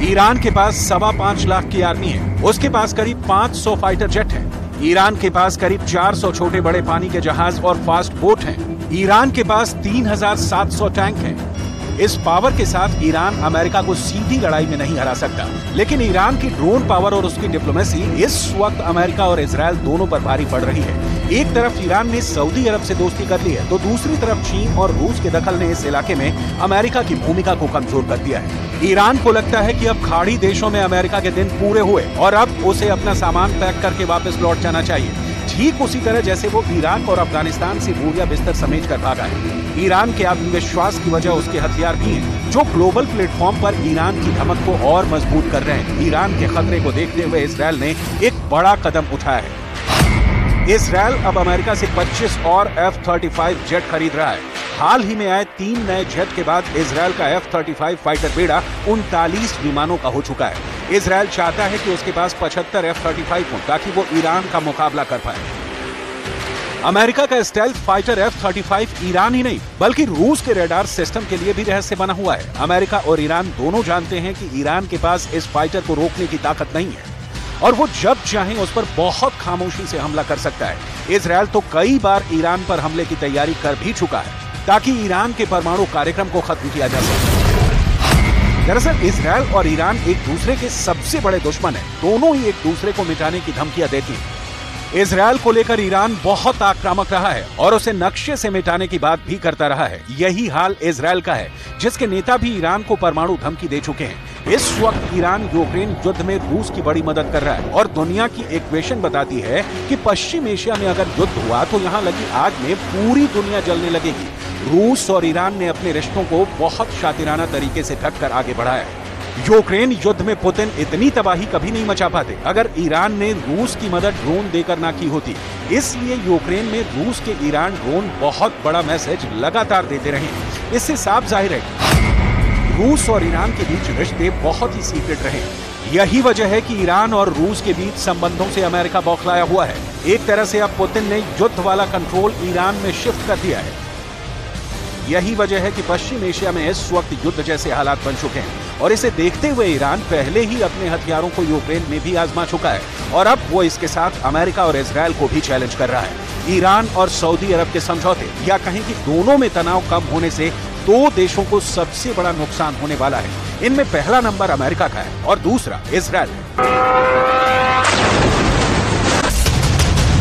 Iran के पास 5.25 लाख की army है। उसके पास करीब 500 फाइटर जेट है। ईरान के पास करीब 400 छोटे बड़े पानी के जहाज और फास्ट बोट हैं। ईरान के पास 3700 टैंक हैं। इस पावर के साथ ईरान अमेरिका को सीधी लड़ाई में नहीं हरा सकता, लेकिन ईरान की ड्रोन पावर और उसकी डिप्लोमेसी इस वक्त अमेरिका और इजराइल दोनों पर भारी पड़ रही है। एक तरफ ईरान ने सऊदी अरब से दोस्ती कर ली है, तो दूसरी तरफ चीन और रूस के दखल ने इस इलाके में अमेरिका की भूमिका को कमजोर कर दिया है। ईरान को लगता है कि अब खाड़ी देशों में अमेरिका के दिन पूरे हुए और अब उसे अपना सामान पैक करके वापस लौट जाना चाहिए, ठीक उसी तरह जैसे वो इराक और अफगानिस्तान से बोरिया बिस्तर समेट कर भागा है। ईरान के आत्मविश्वास की वजह उसके हथियार भी हैं, जो ग्लोबल प्लेटफॉर्म पर ईरान की धमक को और मजबूत कर रहे हैं। ईरान के खतरे को देखते हुए इजराइल ने एक बड़ा कदम उठाया है। इजराइल अब अमेरिका से 25 और F-35 जेट खरीद रहा है। हाल ही में आए 3 नए जेट के बाद इजराइल का F-35 फाइटर बेड़ा 39 विमानों का हो चुका है। इजराइल चाहता है कि उसके पास 75 F-35 हो, ताकि वो ईरान का मुकाबला कर पाए। अमेरिका का स्टेल्थ फाइटर F-35 ईरान ही नहीं बल्कि रूस के रडार सिस्टम के लिए भी रहस्य बना हुआ है। अमेरिका और ईरान दोनों जानते हैं कि ईरान के पास इस फाइटर को रोकने की ताकत नहीं है और वो जब चाहे उस पर बहुत खामोशी से हमला कर सकता है। इजराइल तो कई बार ईरान पर हमले की तैयारी कर भी चुका है, ताकि ईरान के परमाणु कार्यक्रम को खत्म किया जा सके। दरअसल इजराइल और ईरान एक दूसरे के सबसे बड़े दुश्मन हैं। दोनों ही एक दूसरे को मिटाने की धमकियां देती हैं। इजराइल को लेकर ईरान बहुत आक्रामक रहा है और उसे नक्शे से मिटाने की बात भी करता रहा है। यही हाल इजराइल का है, जिसके नेता भी ईरान को परमाणु धमकी दे चुके हैं। इस वक्त ईरान यूक्रेन युद्ध में रूस की बड़ी मदद कर रहा है और दुनिया की इक्वेशन बताती है कि पश्चिम एशिया में अगर युद्ध हुआ तो यहाँ लगी आग में पूरी दुनिया जलने लगेगी। रूस और ईरान ने अपने रिश्तों को बहुत शातिराना तरीके से ढककर आगे बढ़ाया है। यूक्रेन युद्ध में पुतिन इतनी तबाही कभी नहीं मचा पाते अगर ईरान ने रूस की मदद ड्रोन देकर ना की होती। इसलिए यूक्रेन में रूस के ईरान ड्रोन बहुत बड़ा मैसेज लगातार देते रहे। इससे साफ जाहिर है रूस और ईरान के बीच रिश्ते बहुत ही सीक्रेट रहे। यही वजह है कि ईरान और रूस के बीच संबंधों से अमेरिका बौखलाया हुआ है। एक तरह से अब पुतिन ने युद्ध वाला कंट्रोल ईरान में शिफ्ट कर दिया है। यही वजह है कि पश्चिम एशिया में इस वक्त युद्ध जैसे हालात बन चुके हैं और इसे देखते हुए ईरान पहले ही अपने हथियारों को यूक्रेन में भी आजमा चुका है और अब वो इसके साथ अमेरिका और इजराइल को भी चैलेंज कर रहा है। ईरान और सऊदी अरब के समझौते या कहें कि दोनों में तनाव कम होने से 2 देशों को सबसे बड़ा नुकसान होने वाला है। इनमें पहला नंबर अमेरिका का है और दूसरा इजराइल है।